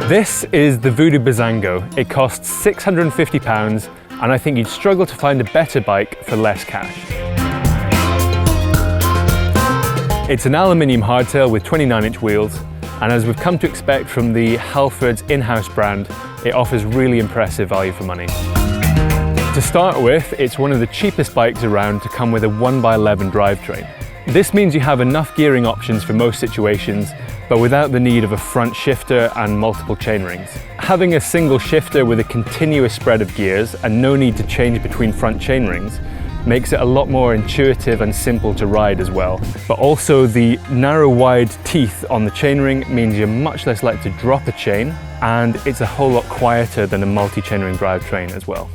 This is the Voodoo Bizango. It costs £650 and I think you'd struggle to find a better bike for less cash. It's an aluminium hardtail with 29-inch wheels, and as we've come to expect from the Halford's in-house brand, it offers really impressive value for money. To start with, it's one of the cheapest bikes around to come with a 1x11 drivetrain. This means you have enough gearing options for most situations, but without the need of a front shifter and multiple chainrings. Having a single shifter with a continuous spread of gears and no need to change between front chainrings makes it a lot more intuitive and simple to ride as well. But also the narrow wide teeth on the chainring means you're much less likely to drop a chain, and it's a whole lot quieter than a multi-chainring drivetrain as well.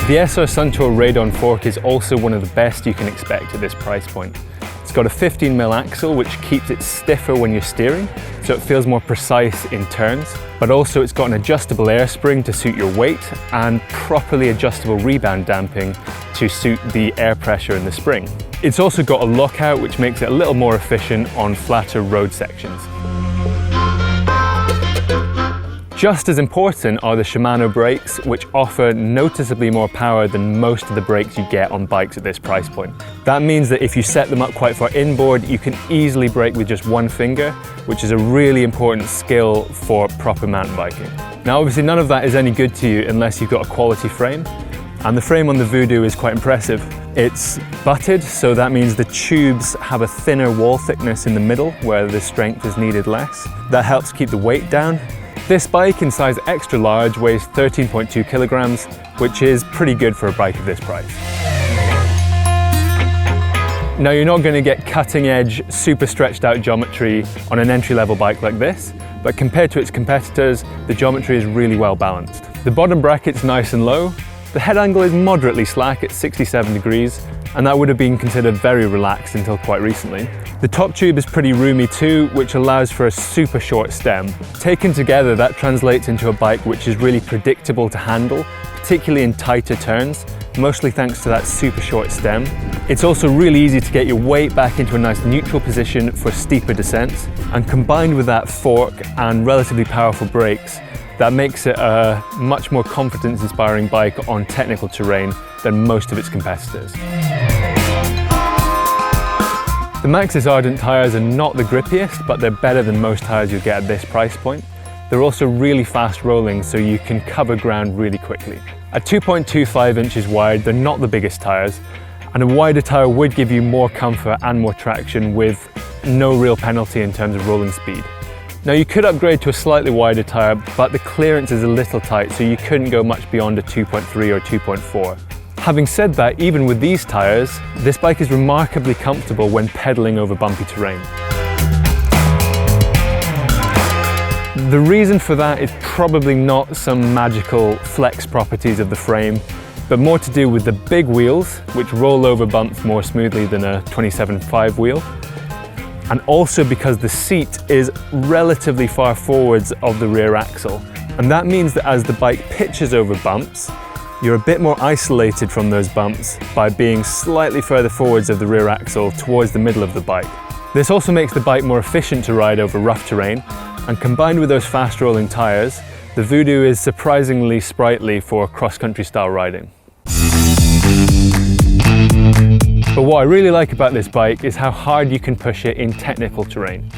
The SR Suntour Radon fork is also one of the best you can expect at this price point. It's got a 15mm axle which keeps it stiffer when you're steering, so it feels more precise in turns, but also it's got an adjustable air spring to suit your weight and properly adjustable rebound damping to suit the air pressure in the spring. It's also got a lockout which makes it a little more efficient on flatter road sections. Just as important are the Shimano brakes, which offer noticeably more power than most of the brakes you get on bikes at this price point. That means that if you set them up quite far inboard, you can easily brake with just one finger, which is a really important skill for proper mountain biking. Now obviously none of that is any good to you unless you've got a quality frame, and the frame on the Voodoo is quite impressive. It's butted, so that means the tubes have a thinner wall thickness in the middle where the strength is needed less. That helps keep the weight down. This bike in size extra large weighs 13.2 kilograms, which is pretty good for a bike of this price. Now you're not going to get cutting edge, super stretched out geometry on an entry-level bike like this, but compared to its competitors, the geometry is really well balanced. The bottom bracket's nice and low, the head angle is moderately slack at 67 degrees, and that would have been considered very relaxed until quite recently. The top tube is pretty roomy too, which allows for a super short stem. Taken together, that translates into a bike which is really predictable to handle, particularly in tighter turns, mostly thanks to that super short stem. It's also really easy to get your weight back into a nice neutral position for steeper descents, and combined with that fork and relatively powerful brakes, that makes it a much more confidence-inspiring bike on technical terrain than most of its competitors. The Maxxis Ardent tyres are not the grippiest, but they're better than most tyres you'll get at this price point. They're also really fast rolling, so you can cover ground really quickly. At 2.25 inches wide, they're not the biggest tyres, and a wider tyre would give you more comfort and more traction with no real penalty in terms of rolling speed. Now you could upgrade to a slightly wider tyre, but the clearance is a little tight, so you couldn't go much beyond a 2.3 or 2.4. Having said that, even with these tyres, this bike is remarkably comfortable when pedaling over bumpy terrain. The reason for that is probably not some magical flex properties of the frame, but more to do with the big wheels, which roll over bumps more smoothly than a 27.5 wheel. And also because the seat is relatively far forwards of the rear axle. And that means that as the bike pitches over bumps, you're a bit more isolated from those bumps by being slightly further forwards of the rear axle towards the middle of the bike. This also makes the bike more efficient to ride over rough terrain, and combined with those fast rolling tyres, the Voodoo is surprisingly sprightly for cross-country style riding. But what I really like about this bike is how hard you can push it in technical terrain.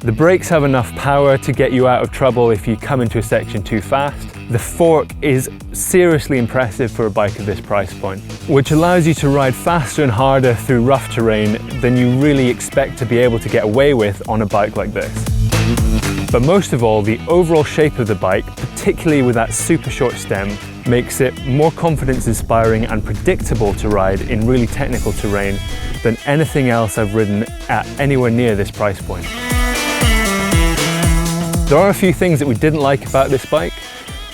The brakes have enough power to get you out of trouble if you come into a section too fast. The fork is seriously impressive for a bike of this price point, which allows you to ride faster and harder through rough terrain than you really expect to be able to get away with on a bike like this. But most of all, the overall shape of the bike, particularly with that super short stem, makes it more confidence-inspiring and predictable to ride in really technical terrain than anything else I've ridden at anywhere near this price point. There are a few things that we didn't like about this bike.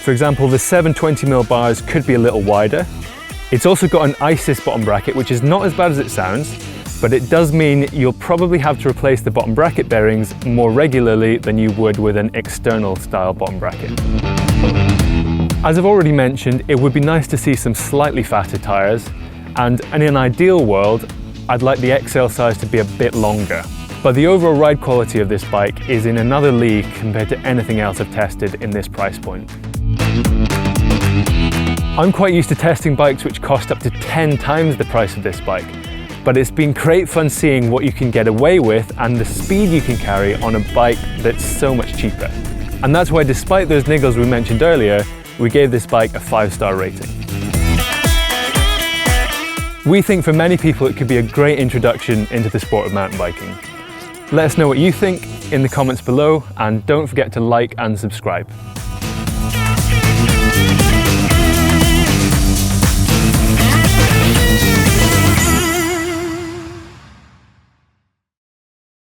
For example, the 720mm bars could be a little wider. It's also got an ISIS bottom bracket, which is not as bad as it sounds, but it does mean you'll probably have to replace the bottom bracket bearings more regularly than you would with an external style bottom bracket. As I've already mentioned, it would be nice to see some slightly fatter tyres, and in an ideal world, I'd like the XL size to be a bit longer. But the overall ride quality of this bike is in another league compared to anything else I've tested in this price point. I'm quite used to testing bikes which cost up to 10 times the price of this bike, but it's been great fun seeing what you can get away with and the speed you can carry on a bike that's so much cheaper. And that's why, despite those niggles we mentioned earlier, we gave this bike a 5-star rating. We think for many people it could be a great introduction into the sport of mountain biking. Let us know what you think in the comments below, and don't forget to like and subscribe.